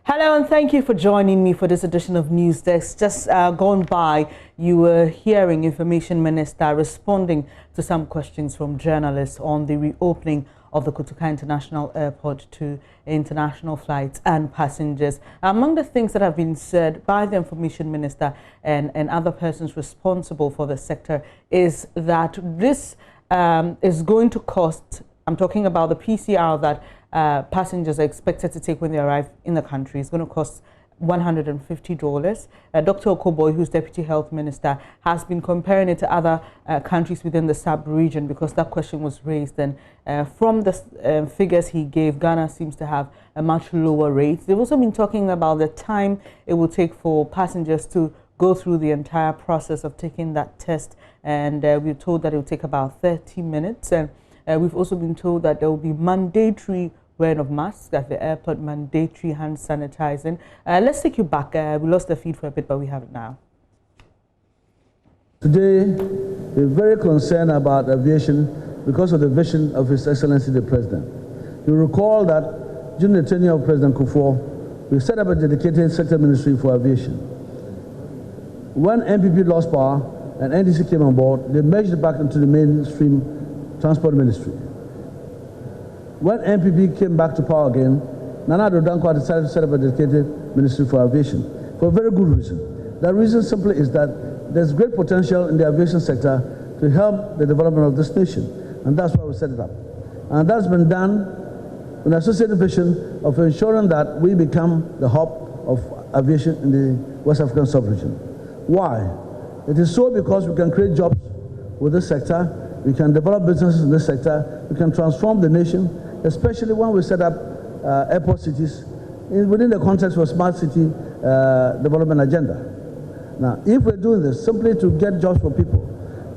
Hello and thank you for joining me for this edition of News Desk. Just gone by, you were hearing Information Minister responding to some questions from journalists on the reopening of the Kotoka International Airport to international flights and passengers. Among the things that have been said by the Information Minister and other persons responsible for the sector is that this is going to cost, I'm talking about the PCR that passengers are expected to take when they arrive in the country. It's going to cost $150. Dr. Okoe Boye, who's Deputy Health Minister, has been comparing it to other countries within the sub-region because that question was raised. And from the figures he gave, Ghana seems to have a much lower rate. They've also been talking about the time it will take for passengers to go through the entire process of taking that test. And we're told that it will take about 30 minutes. And we've also been told that there will be mandatory wearing of masks at the airport, mandatory hand sanitizing. Let's take you back. We lost the feed for a bit, but we have it now. Today, we're very concerned about aviation because of the vision of His Excellency the President. You recall that during the tenure of President Kufuor, we set up a dedicated sector ministry for aviation. When NPP lost power and NDC came on board, they merged it back into the mainstream transport ministry. When NPP came back to power again, Nana Addo Dankwa decided to set up a dedicated ministry for aviation for a very good reason. That reason simply is that there's great potential in the aviation sector to help the development of this nation, and that's why we set it up. And that's been done with an associated vision of ensuring that we become the hub of aviation in the West African sub-region. Why? It is so because we can create jobs with this sector, we can develop businesses in this sector, we can transform the nation, especially when we set up airport cities within the context of a smart city development agenda. Now, if we're doing this simply to get jobs for people,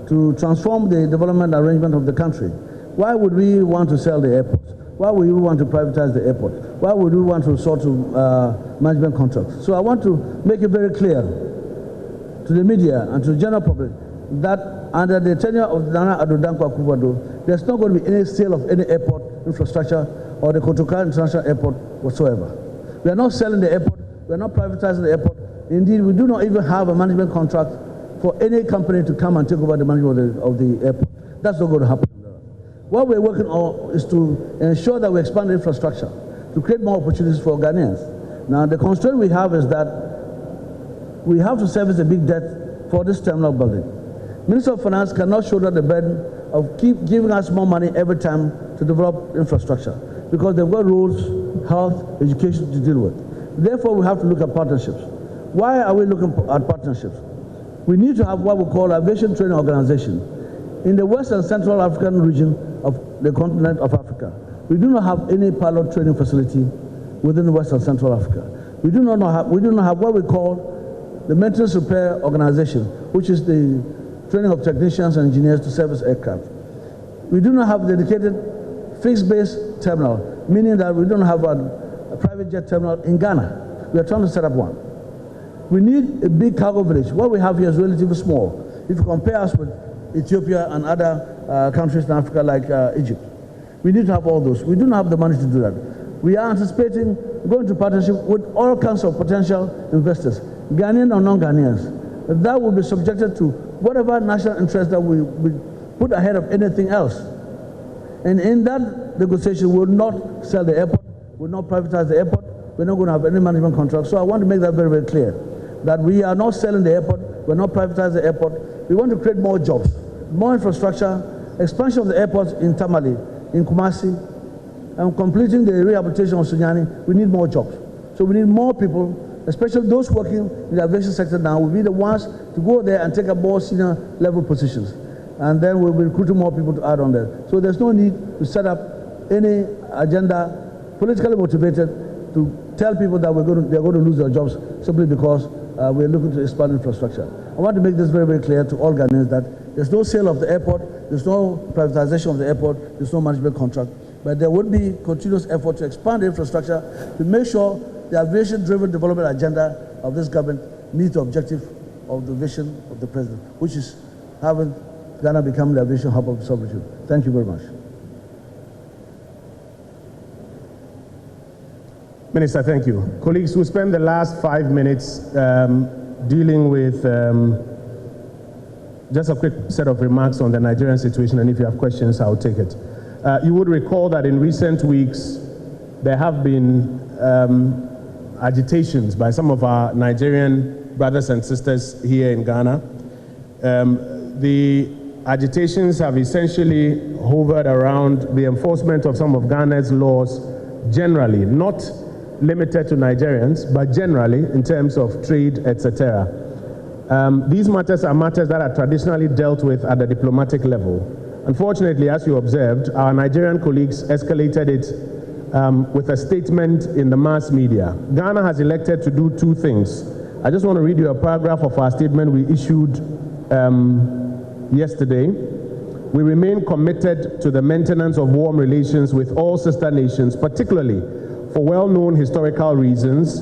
to transform the development arrangement of the country, why would we want to sell the airport? Why would we want to privatize the airport? Why would we want to resort to management contracts? So I want to make it very clear to the media and to the general public that under the tenure of Nana Addo Dankwa Akufo-Addo, there's not going to be any sale of any airport infrastructure or the Kotoka International Airport whatsoever. We are not selling the airport, we are not privatizing the airport. Indeed, we do not even have a management contract for any company to come and take over the management of the airport. That's not going to happen. What we're working on is to ensure that we expand the infrastructure, to create more opportunities for Ghanaians. Now, the constraint we have is that we have to service a big debt for this terminal building. Minister of Finance cannot shoulder the burden of keep giving us more money every time to develop infrastructure because they've got roads, health, education to deal with. Therefore, we have to look at partnerships. Why are we looking at partnerships? We need to have what we call aviation training organization. In the West and Central African region of the continent of Africa, we do not have any pilot training facility within West and Central Africa. We do not have what we call the maintenance repair organization, which is the training of technicians and engineers to service aircraft. We do not have a dedicated fixed-base terminal, meaning that we don't have a private jet terminal in Ghana. We are trying to set up one. We need a big cargo village. What we have here is relatively small. If you compare us with Ethiopia and other countries in Africa like Egypt, we need to have all those. We do not have the money to do that. We are anticipating going to partnership with all kinds of potential investors, Ghanaian or non-Ghanaians. That will be subjected to whatever national interest that we put ahead of anything else. And in that negotiation, we will not sell the airport, we will not privatize the airport, we're not going to have any management contract. So I want to make that very, very clear, that we are not selling the airport, we're not privatizing the airport. We want to create more jobs, more infrastructure, expansion of the airports in Tamale, in Kumasi, and completing the rehabilitation of Sunyani. We need more jobs. So we need more people, especially those working in the aviation sector now, will be the ones to go there and take up more senior level positions. And then we'll be recruiting more people to add on there. So there's no need to set up any agenda politically motivated to tell people that they're going to lose their jobs simply because we're looking to expand infrastructure. I want to make this very, very clear to all Ghanaians that there's no sale of the airport, there's no privatization of the airport, there's no management contract, but there would be continuous effort to expand the infrastructure to make sure the aviation-driven development agenda of this government meets the objective of the vision of the President, which is having Ghana become the aviation hub of the sub-region. Thank you very much. Minister, thank you. Colleagues, we'll spend the last 5 minutes dealing with just a quick set of remarks on the Nigerian situation, and if you have questions, I'll take it. You would recall that in recent weeks, there have been agitations by some of our Nigerian brothers and sisters here in Ghana. The agitations have essentially hovered around the enforcement of some of Ghana's laws generally, not limited to Nigerians, but generally in terms of trade, etc. These matters are matters that are traditionally dealt with at the diplomatic level. Unfortunately, as you observed, our Nigerian colleagues escalated it with a statement in the mass media. Ghana has elected to do two things. I just want to read you a paragraph of our statement we issued yesterday. We remain committed to the maintenance of warm relations with all sister nations, particularly for well-known historical reasons,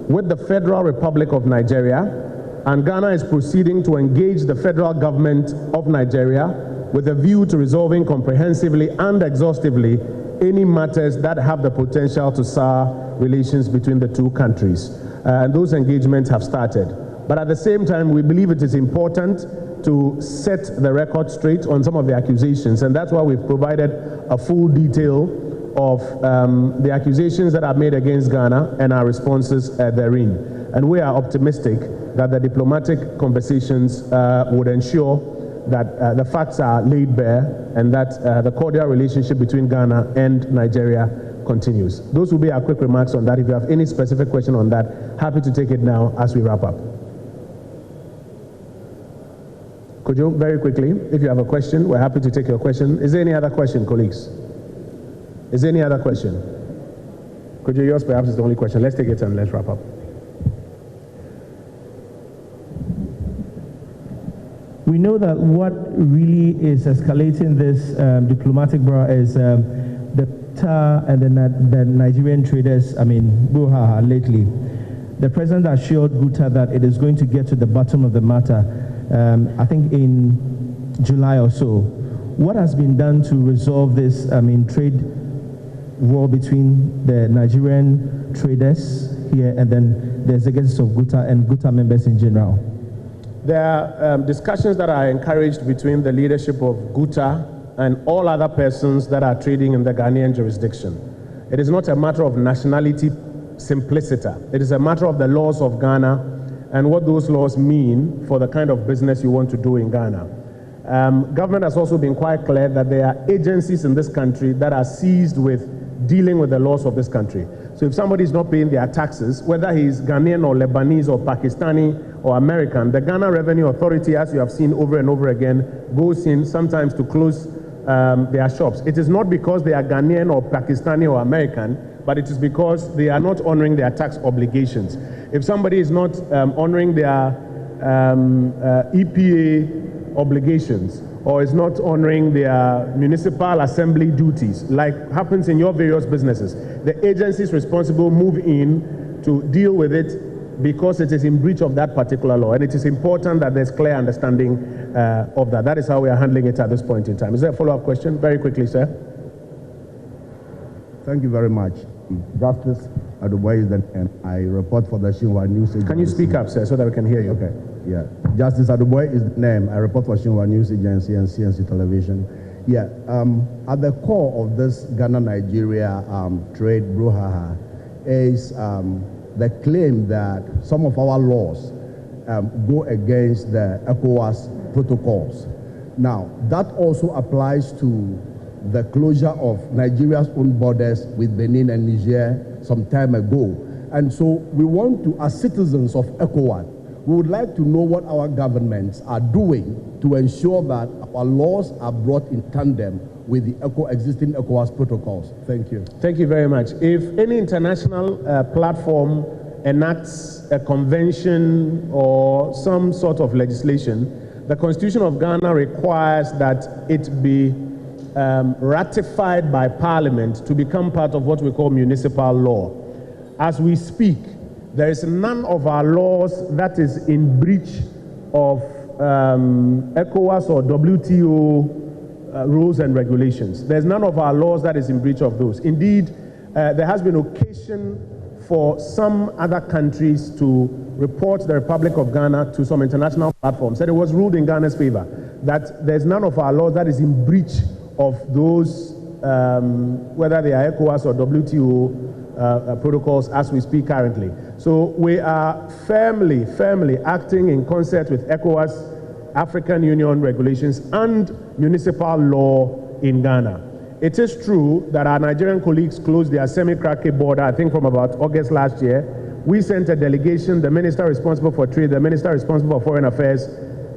with the Federal Republic of Nigeria, and Ghana is proceeding to engage the federal government of Nigeria with a view to resolving comprehensively and exhaustively any matters that have the potential to sour relations between the two countries. And those engagements have started. But at the same time, we believe it is important to set the record straight on some of the accusations, and that's why we've provided a full detail of the accusations that are made against Ghana and our responses therein. And we are optimistic that the diplomatic conversations would ensure that the facts are laid bare and that the cordial relationship between Ghana and Nigeria continues. Those will be our quick remarks on that. If you have any specific question on that, happy to take it now as we wrap up. Could you, very quickly, if you have a question, we're happy to take your question. Is there any other question, colleagues? Is there any other question? Could you, yours perhaps is the only question. Let's take it and let's wrap up. We know that what really is escalating this diplomatic brawl is the tar and the Nigerian traders, Brouhaha lately. The president assured Guta that it is going to get to the bottom of the matter, I think in July or so. What has been done to resolve this, trade war between the Nigerian traders here and then the executives of Guta and Guta members in general? There are discussions that are encouraged between the leadership of Guta and all other persons that are trading in the Ghanaian jurisdiction. It is not a matter of nationality simpliciter. It is a matter of the laws of Ghana and what those laws mean for the kind of business you want to do in Ghana. Government has also been quite clear that there are agencies in this country that are seized with dealing with the laws of this country. So if somebody is not paying their taxes, whether he's Ghanaian or Lebanese or Pakistani or American, the Ghana Revenue Authority, as you have seen over and over again, goes in sometimes to close their shops. It is not because they are Ghanaian or Pakistani or American, but it is because they are not honoring their tax obligations. If somebody is not honoring their EPA obligations, or is not honoring their municipal assembly duties, like happens in your various businesses, the agencies responsible move in to deal with it because it is in breach of that particular law. And it is important that there's clear understanding of that. That is how we are handling it at this point in time. Is there a follow-up question? Very quickly, sir. Thank you very much. Justice Aduboye is the name. I report for the Shinwa News Agency. Can you speak up, sir, so that we can hear you? Okay, yeah. Justice Aduboye is the name. I report for Shinwa News Agency and CNC Television. Yeah, at the core of this Ghana-Nigeria trade brouhaha is the claim that some of our laws go against the ECOWAS protocols. Now, that also applies to the closure of Nigeria's own borders with Benin and Niger some time ago. And so we want to, as citizens of ECOWAS, we would like to know what our governments are doing to ensure that our laws are brought in tandem with the existing ECOWAS protocols. Thank you. Thank you very much. If any international platform enacts a convention or some sort of legislation, the Constitution of Ghana requires that it be ratified by Parliament to become part of what we call municipal law. As we speak, there is none of our laws that is in breach of ECOWAS or WTO rules and regulations. There's none of our laws that is in breach of those. Indeed, there has been occasion for some other countries to report the Republic of Ghana to some international platforms, and it was ruled in Ghana's favor that there's none of our laws that is in breach of those, whether they are ECOWAS or WTO protocols as we speak currently. So we are firmly acting in concert with ECOWAS, African Union regulations, and municipal law in Ghana. It is true that our Nigerian colleagues closed their semi-Krake border, I think from about August last year. We sent a delegation, the minister responsible for trade, the minister responsible for foreign affairs,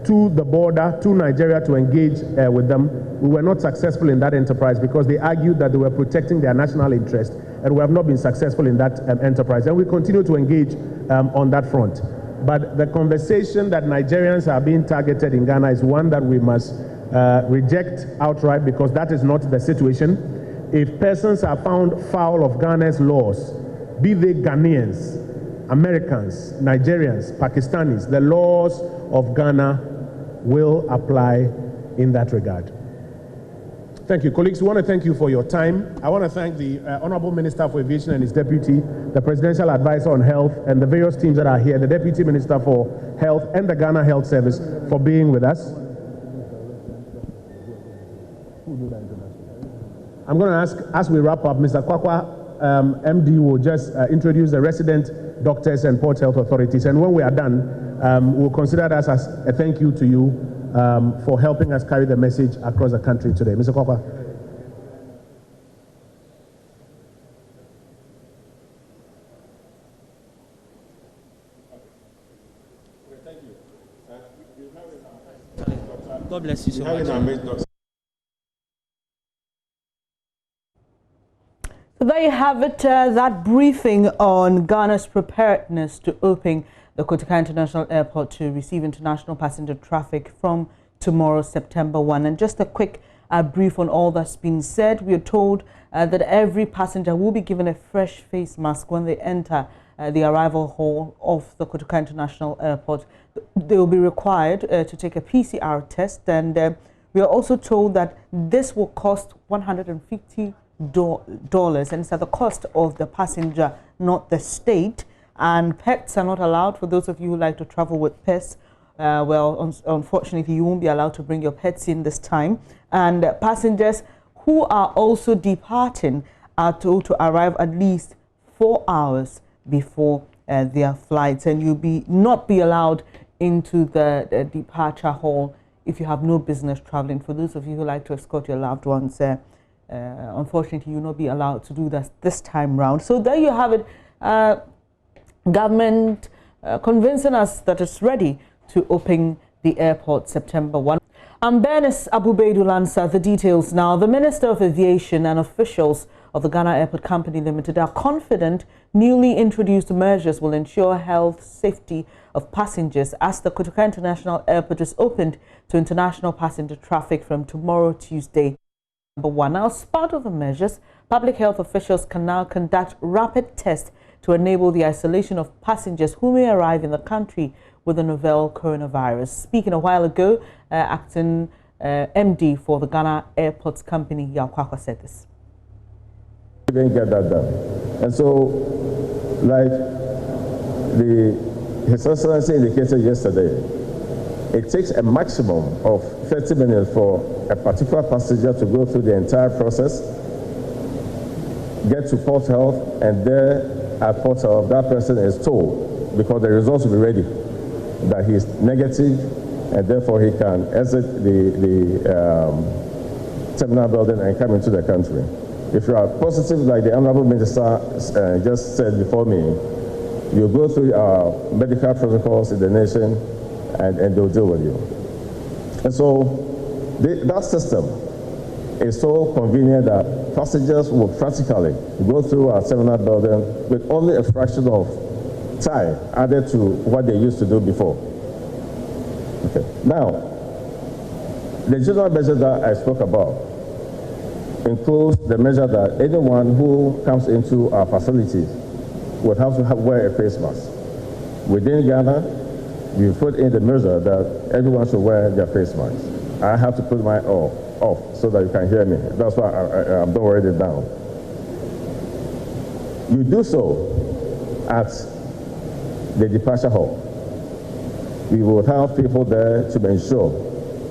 to the border, to Nigeria to engage with them. We were not successful in that enterprise because they argued that they were protecting their national interest, and we have not been successful in that enterprise. And we continue to engage on that front. But the conversation that Nigerians are being targeted in Ghana is one that we must reject outright, because that is not the situation. If persons are found foul of Ghana's laws, be they Ghanaians, Americans, Nigerians, Pakistanis, the laws of Ghana will apply in that regard. Thank you. Colleagues, we want to thank you for your time. I want to thank the Honorable Minister for Aviation and his deputy, the Presidential Advisor on Health, and the various teams that are here, the Deputy Minister for Health and the Ghana Health Service for being with us. I'm going to ask, as we wrap up, Mr. Kwakwa, MD, will just introduce the resident doctors and port health authorities. And when we are done, we'll consider that as a thank you to you for helping us carry the message across the country today. Mr. Kwakwa. Thank you. God bless you so much. So there you have it, that briefing on Ghana's preparedness to open the Kotoka International Airport to receive international passenger traffic from tomorrow, September 1. And just a quick brief on all that's been said. We are told that every passenger will be given a fresh face mask when they enter the arrival hall of the Kotoka International Airport. They will be required to take a PCR test, and we are also told that this will cost $150, and it's at the cost of the passenger, not the state. And pets are not allowed. For those of you who like to travel with pets, well, unfortunately, you won't be allowed to bring your pets in this time. And passengers who are also departing are told to arrive at least 4 hours before their flights, and you'll not be allowed into the departure hall if you have no business traveling. For those of you who like to escort your loved ones, unfortunately, you'll not be allowed to do that this time round. So there you have it. Government convincing us that it's ready to open the airport September 1. I'm Bernice Abubeidul answer the details now. The Minister of Aviation and officials of the Ghana Airport Company Limited are confident newly introduced measures will ensure health safety of passengers as the Kotoka International Airport is opened to international passenger traffic from tomorrow, Tuesday, September 1. Now, as part of the measures, public health officials can now conduct rapid tests to enable the isolation of passengers who may arrive in the country with the novel coronavirus. Speaking a while ago, acting MD for the Ghana Airports Company, Yakwakwa, said this. We didn't get that done. And so, like His Excellency indicated yesterday, it takes a maximum of 30 minutes for a particular passenger to go through the entire process, get to Port Health, and there at Port Health, that person is told, because the results will be ready, that he is negative, and therefore he can exit the terminal building and come into the country. If you are positive, like the Honorable Minister just said before me, you go through our medical protocols in the nation, and they'll deal with you. And so that system is so convenient that passengers will practically go through our terminal building with only a fraction of time added to what they used to do before. Okay. Now, the general measure that I spoke about includes the measure that anyone who comes into our facilities would have to wear a face mask. Within Ghana, we put in the measure that everyone should wear their face mask. I have to put mine off so that you can hear me. That's why I'm don't write it down. You do so at the departure hall. We will have people there to ensure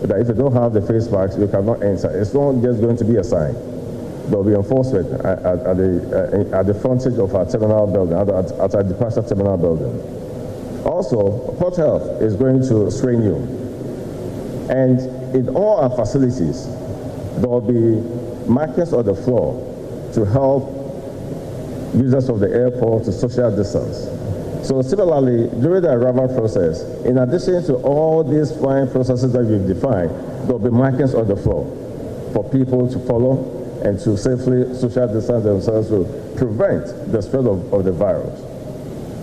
that if you don't have the face mask, you cannot enter. It's not just going to be a sign. There will be enforcement at the frontage of our terminal building, at our departure terminal building. Also, Port Health is going to screen you. And in all our facilities, there will be markers on the floor to help users of the airport to social distance. So similarly, during the arrival process, in addition to all these fine processes that we've defined, there will be markers on the floor for people to follow and to safely social distance themselves to prevent the spread of the virus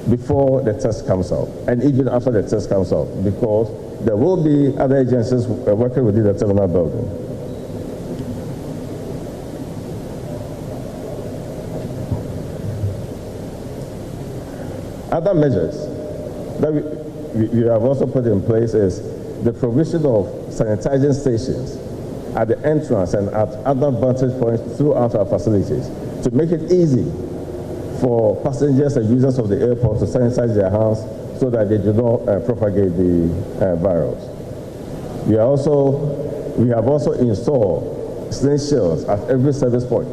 before the test comes out and even after the test comes out, because there will be other agencies working within the terminal building. Other measures that we have also put in place is the provision of sanitizing stations at the entrance and at other vantage points throughout our facilities to make it easy for passengers and users of the airport to sanitize their hands so that they do not propagate the virus. We have also installed sling shields at every service point.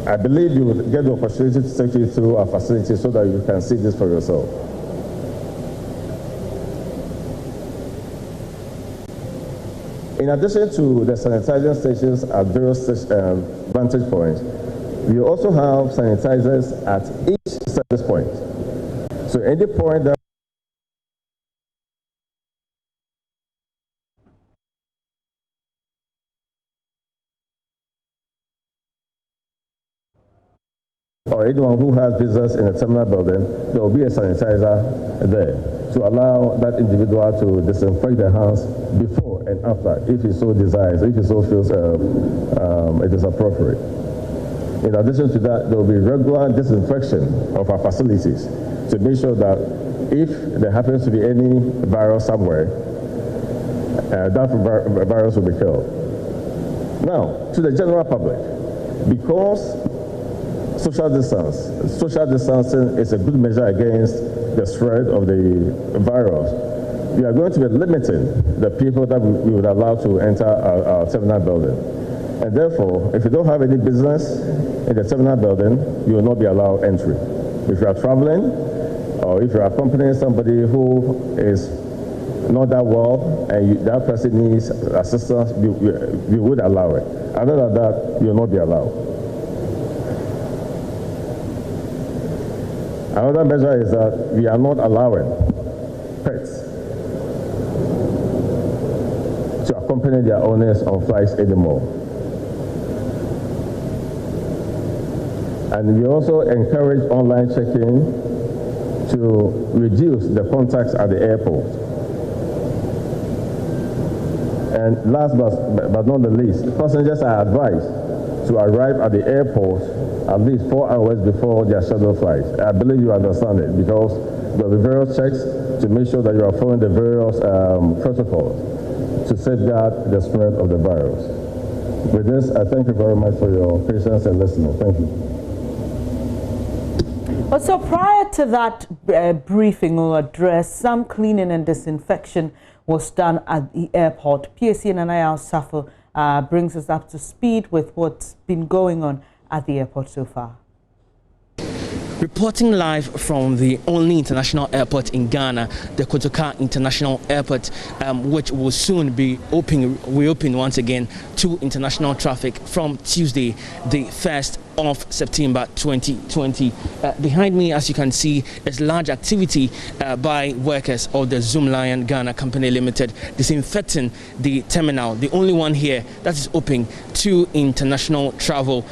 I believe you will get the opportunity to take you through our facilities so that you can see this for yourself. In addition to the sanitizing stations at various vantage points, we also have sanitizers at each service point. So any point that or anyone who has business in a terminal building, there will be a sanitizer there to allow that individual to disinfect their hands before and after, if he so desires, if he so feels it is appropriate. In addition to that, there will be regular disinfection of our facilities to make sure that if there happens to be any virus somewhere, that virus will be killed. Now, to the general public, because social distancing is a good measure against the spread of the virus, we are going to be limiting the people that we would allow to enter our terminal building. And therefore, if you don't have any business in the terminal building, you will not be allowed entry. If you are traveling, or if you are accompanying somebody who is not that well and that person needs assistance, we would allow it. Other than that, you will not be allowed. Another measure is that we are not allowing pets to accompany their owners on flights anymore. And we also encourage online check-in to reduce the contacts at the airport. And last but not the least, passengers are advised to arrive at the airport at least 4 hours before their scheduled flight. I believe you understand it, because there will be various checks to make sure that you are following the various protocols to safeguard the spread of the virus. With this, I thank you very much for your patience and listening. Thank you. So prior to that briefing or address, some cleaning and disinfection was done at the airport. PSC and Emmanuel Safo brings us up to speed with what's been going on at the airport so far. Reporting live from the only international airport in Ghana, the Kotoka International Airport, which will soon be reopened once again to international traffic from Tuesday, the 1st of September 2020. Behind me, as you can see, is large activity by workers of the Zoom Lion Ghana Company Limited, disinfecting the terminal, the only one here that is open to international travel.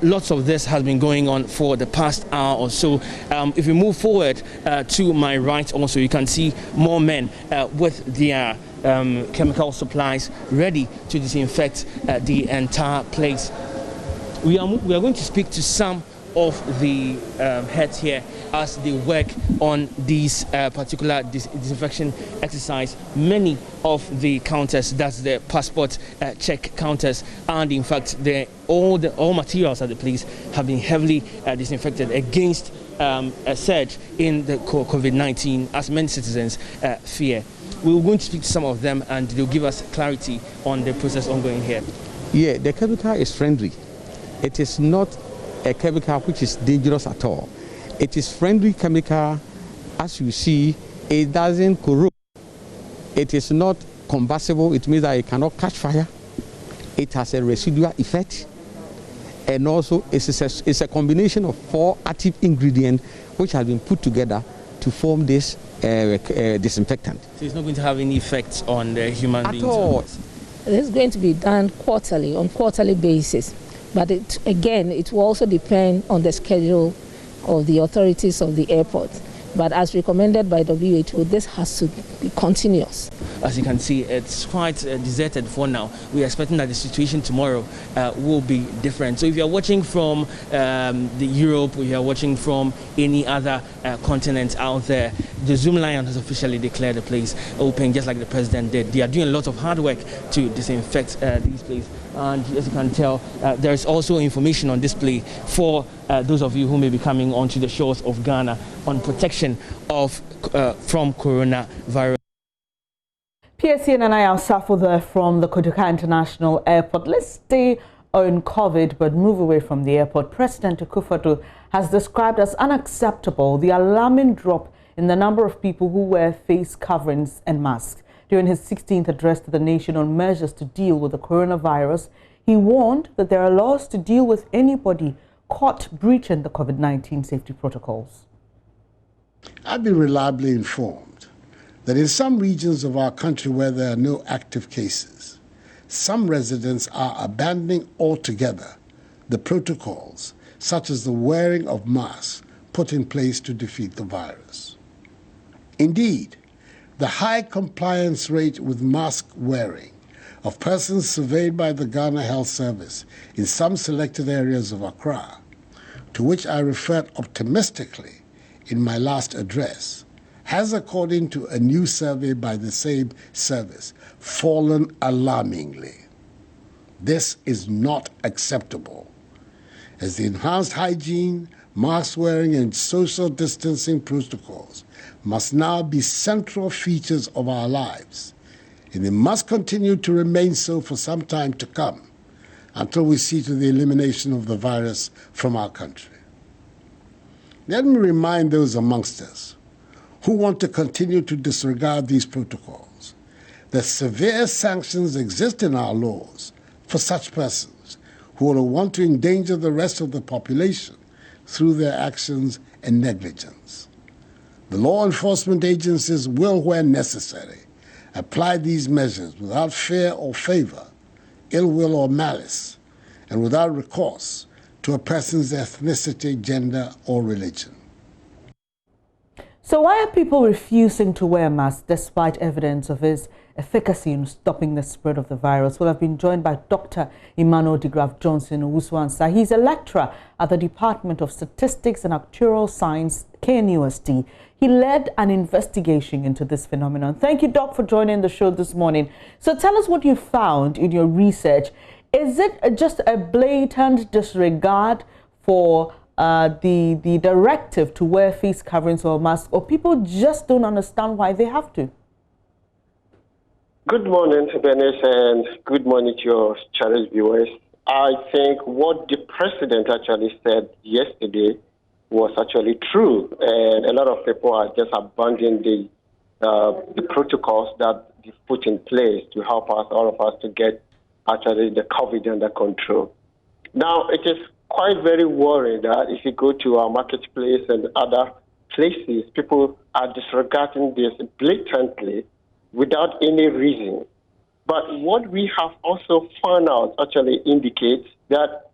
Lots of this has been going on for the past hour or so. If we move forward to my right also, you can see more men with their chemical supplies ready to disinfect the entire place. We are going to speak to some of the heads here as they work on these particular disinfection exercise. Many of the counters, that's the passport check counters, and in fact all materials at the place have been heavily disinfected against a surge in the COVID-19, as many citizens fear. We were going to speak to some of them and they'll give us clarity on the process ongoing here. Yeah, the chemical is friendly. It is not a chemical which is dangerous at all. It is friendly chemical. As you see, it doesn't corrode. It is not combustible. It means that it cannot catch fire. It has a residual effect. And also, it's a combination of 4 active ingredients which have been put together to form this disinfectant. So it's not going to have any effects on the human beings? At all. This is going to be done quarterly, on quarterly basis. But it will also depend on the schedule of the authorities of the airport. But as recommended by WHO, this has to be continuous. As you can see, it's quite deserted for now. We're expecting that the situation tomorrow will be different. So if you're watching from Europe, or you're watching from any other continent out there, the Zoom Lion has officially declared the place open, just like the president did. They are doing a lot of hard work to disinfect these places. And as you can tell, there is also information on display for those of you who may be coming onto the shores of Ghana on protection from coronavirus. PSN and I are Safo there from the Kotoka International Airport. Let's stay on COVID but move away from the airport. President Okoe Boye has described as unacceptable the alarming drop in the number of people who wear face coverings and masks. During his 16th address to the nation on measures to deal with the coronavirus, he warned that there are laws to deal with anybody caught breaching the COVID-19 safety protocols. I've been reliably informed that in some regions of our country where there are no active cases, some residents are abandoning altogether the protocols, such as the wearing of masks put in place to defeat the virus. Indeed, the high compliance rate with mask wearing of persons surveyed by the Ghana Health Service in some selected areas of Accra, to which I referred optimistically in my last address, has, according to a new survey by the same service, fallen alarmingly. This is not acceptable, as the enhanced hygiene, mask wearing, and social distancing protocols must now be central features of our lives, and they must continue to remain so for some time to come until we see to the elimination of the virus from our country. Let me remind those amongst us who want to continue to disregard these protocols that severe sanctions exist in our laws for such persons who will want to endanger the rest of the population through their actions and negligence. The law enforcement agencies will, where necessary, apply these measures without fear or favor, ill will or malice, and without recourse to a person's ethnicity, gender, or religion. So why are people refusing to wear masks despite evidence of its efficacy in stopping the spread of the virus? Well, I've been joined by Dr. Emmanuel Johnson Owusu-Ansah. He's a lecturer at the Department of Statistics and Actuarial Science, KNUST. He led an investigation into this phenomenon. Thank you, Doc, for joining the show this morning. So tell us what you found in your research. Is it just a blatant disregard for the directive to wear face coverings or masks, or people just don't understand why they have to? Good morning, Benes, and good morning to your channel viewers. I think what the president actually said yesterday was actually true, and a lot of people are just abandoning the protocols that they've put in place to help us, all of us, to get actually the COVID under control. Now, it is quite very worrying that if you go to our marketplace and other places, people are disregarding this blatantly without any reason. But what we have also found out actually indicates that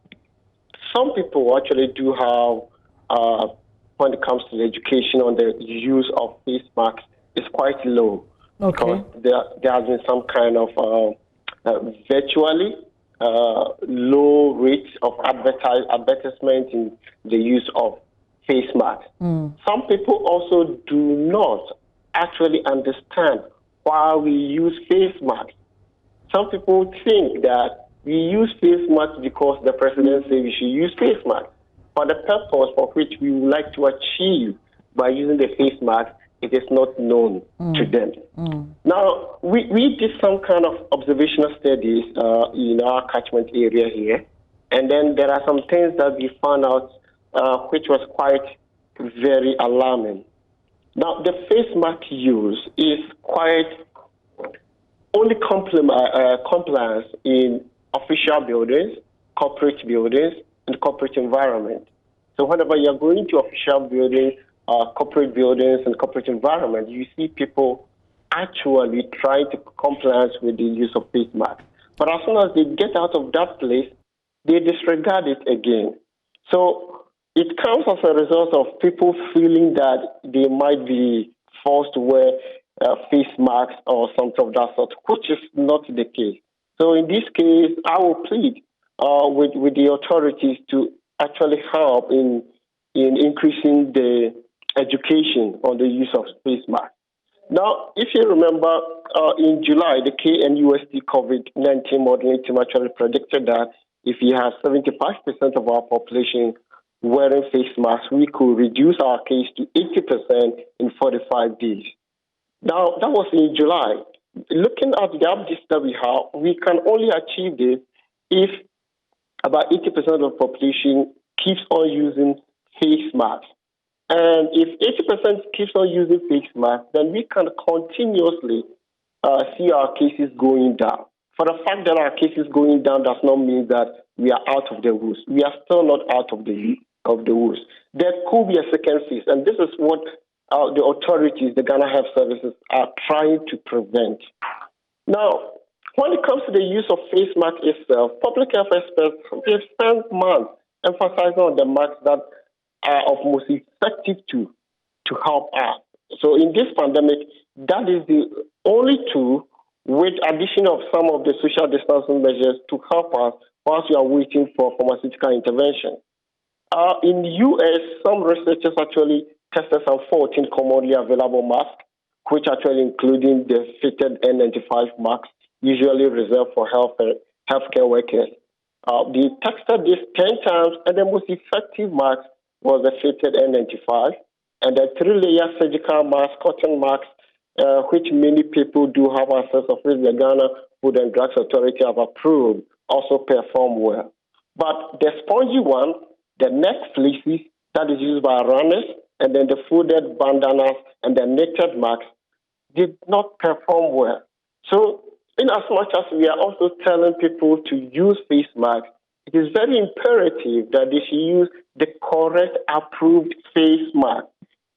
some people actually do have, when it comes to the education on the use of face masks, is quite low. Okay. Because there has been some kind of virtually low rates of advertisement in the use of face masks. Some people also do not actually understand why we use face masks. Some people think that we use face masks because the president said we should use face masks. For the purpose for which we would like to achieve by using the face mask, it is not known to them. Now, we did some kind of observational studies in our catchment area here, and then there are some things that we found out which was quite very alarming. Now, the face mask use is quite only compliance in official buildings, corporate buildings, and corporate environment. So whenever you're going to official buildings, corporate buildings, and corporate environment, you see people actually trying to compliance with the use of face masks. But as soon as they get out of that place, they disregard it again. So it comes as a result of people feeling that they might be forced to wear face masks or something of that sort, which is not the case. So in this case, I will plead with the authorities to actually help in increasing the education on the use of face masks. Now, if you remember, in July, the KNUST COVID-19 modeling team actually predicted that if you have 75% of our population wearing face masks, we could reduce our case to 80% in 45 days. Now, that was in July. Looking at the updates that we have, we can only achieve this if about 80% of the population keeps on using face masks. And if 80% keeps on using face masks, then we can continuously see our cases going down. For the fact that our cases going down does not mean that we are out of the woods. We are still not out of the woods. There could be a second phase, and this is what the authorities, the Ghana Health Services, are trying to prevent. Now, when it comes to the use of face mask itself, public health experts have spent months emphasizing on the masks that are of most effective to help us. So in this pandemic, that is the only tool, with addition of some of the social distancing measures, to help us whilst we are waiting for pharmaceutical intervention. In the U.S., some researchers actually tested some 14 commonly available masks, which actually including the fitted N95 masks, usually reserved for healthcare workers. They tested this 10 times, and the most effective mask was the fitted N95, and the 3-layer surgical mask, cotton masks, which many people do have access of, which the Ghana Food and Drugs Authority have approved, also perform well. But the spongy one, the neck fleeces, that is used by runners, and then the folded bandanas and the knitted masks did not perform well. So in as much as we are also telling people to use face masks, it is very imperative that they should use the correct approved face mask.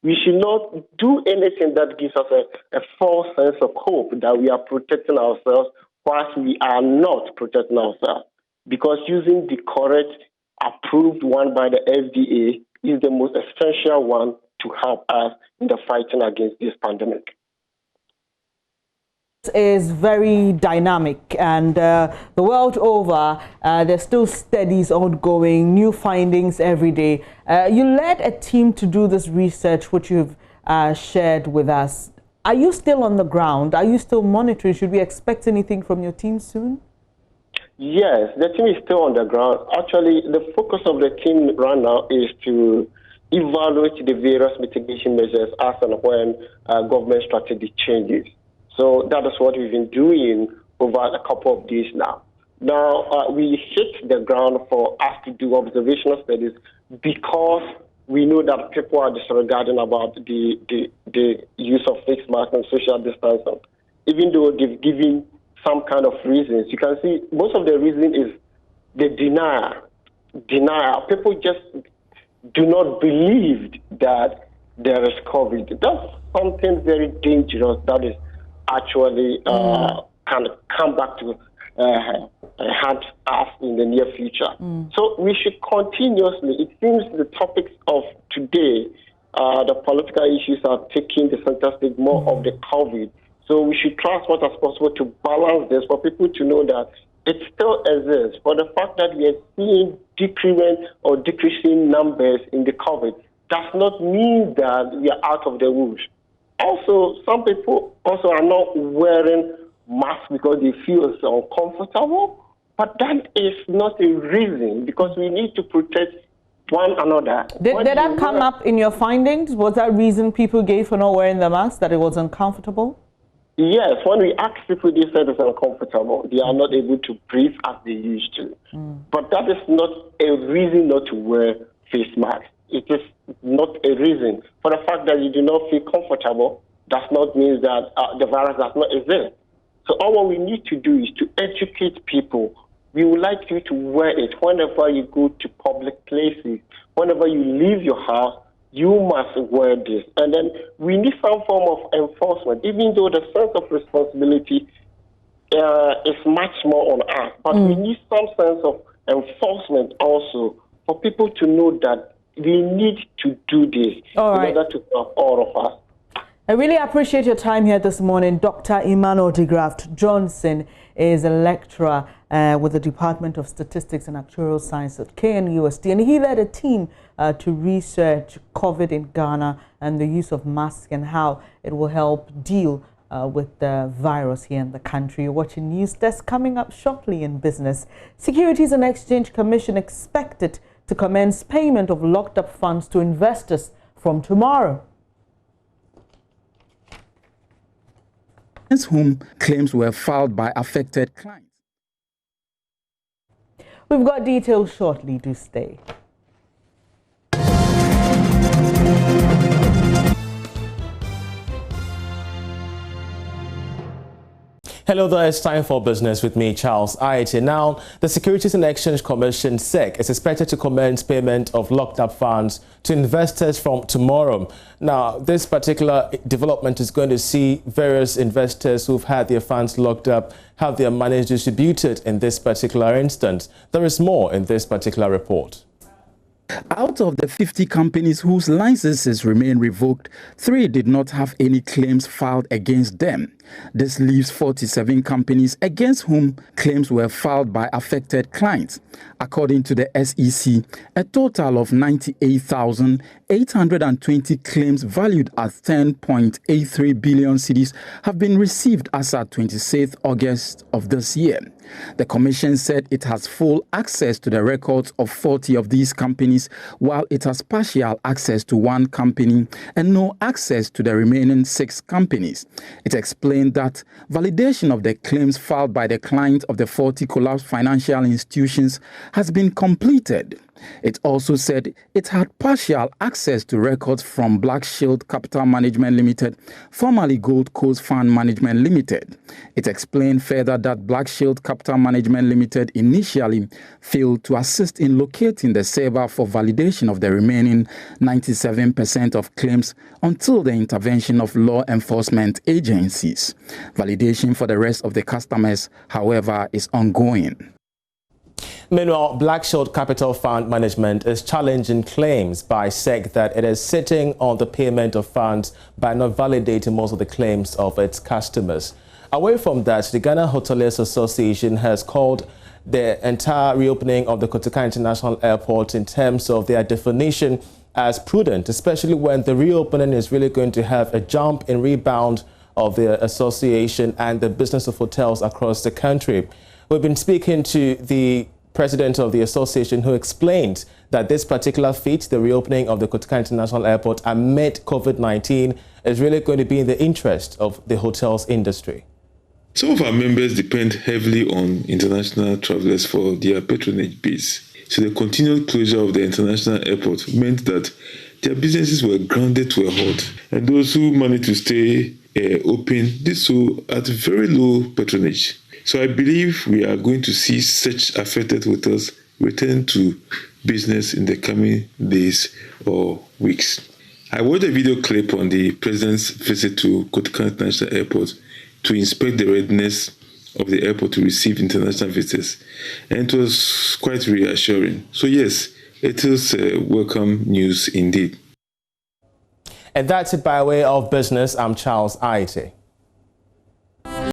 We should not do anything that gives us a false sense of hope that we are protecting ourselves whilst we are not protecting ourselves. Because using the correct approved one by the FDA is the most essential one to help us in the fighting against this pandemic. Is very dynamic, and the world over, there's still studies ongoing, new findings every day. You led a team to do this research, which you've shared with us. Are you still on the ground? Are you still monitoring? Should we expect anything from your team soon? Yes, the team is still on the ground. Actually, the focus of the team right now is to evaluate the various mitigation measures as and when government strategy changes. So that is what we've been doing over a couple of days now. Now, we hit the ground for us to do observational studies because we know that people are disregarding about the use of face masks and social distancing. Even though they've given some kind of reasons, you can see most of the reason is the denial. People just do not believe that there is COVID. That's something very dangerous that is actually can come back to haunt us in the near future. So we should continuously, it seems the topics of today, the political issues are taking the center stage more of the COVID. So we should try as much as possible to balance this for people to know that it still exists. But the fact that we are seeing decreasing numbers in the COVID does not mean that we are out of the woods. Also, some people also are not wearing masks because they feel so uncomfortable, but that is not a reason, because we need to protect one another. Did that come up in your findings? Was that reason people gave for not wearing the mask, that it was uncomfortable? Yes, when we ask people, they said it's uncomfortable. They are not able to breathe as they used to. But that is not a reason not to wear face masks. It is not a reason. For the fact that you do not feel comfortable does not mean that the virus does not exist. So all what we need to do is to educate people. We would like you to wear it whenever you go to public places. Whenever you leave your house, you must wear this. And then we need some form of enforcement, even though the sense of responsibility is much more on us. But we need some sense of enforcement also for people to know that we need to do this in order to help all of us. I really appreciate your time here this morning. Dr. Emmanuel de Graft Johnson is a lecturer with the Department of Statistics and Actuarial Science at KNUST, and he led a team to research COVID in Ghana and the use of masks and how it will help deal with the virus here in the country. You're watching News Desk. Coming up shortly in business, Securities and Exchange Commission expected to commence payment of locked up funds to investors from tomorrow. Whom claims were filed by affected clients. We've got details shortly. Do stay. Hello there, it's time for business with me, Charles Aite. Now, the Securities and Exchange Commission, SEC, is expected to commence payment of locked-up funds to investors from tomorrow. Now, this particular development is going to see various investors who've had their funds locked up have their money distributed in this particular instance. There is more in this particular report. Out of the 50 companies whose licenses remain revoked, 3 did not have any claims filed against them. This leaves 47 companies against whom claims were filed by affected clients. According to the SEC, a total of 98,820 claims valued at 10.83 billion cedis have been received as at 26th August of this year. The Commission said it has full access to the records of 40 of these companies, while it has partial access to 1 company and no access to the remaining 6 companies. It explained that validation of the claims filed by the client of the 40 collapsed financial institutions has been completed. It also said it had partial access to records from Black Shield Capital Management Limited, formerly Gold Coast Fund Management Limited. It explained further that Black Shield Capital Management Limited initially failed to assist in locating the server for validation of the remaining 97% of claims until the intervention of law enforcement agencies. Validation for the rest of the customers, however, is ongoing. Meanwhile, Black Shield Capital Fund Management is challenging claims by SEC that it is sitting on the payment of funds by not validating most of the claims of its customers. Away from that, the Ghana Hoteliers Association has called the entire reopening of the Kotoka International Airport in terms of their definition as prudent, especially when the reopening is really going to have a jump in rebound of the association and the business of hotels across the country. We've been speaking to the president of the association, who explained that this particular feat, the reopening of the Kotoka International Airport amid COVID-19, is really going to be in the interest of the hotels industry. Some of our members depend heavily on international travelers for their patronage base. So the continued closure of the international airport meant that their businesses were grounded to a halt. And those who managed to stay open did so at very low patronage. So I believe we are going to see such affected hotels return to business in the coming days or weeks. I watched a video clip on the president's visit to Kotoka International Airport to inspect the readiness of the airport to receive international visitors, and it was quite reassuring. So yes, it is welcome news indeed. And that's it by way of business. I'm Charles Aite.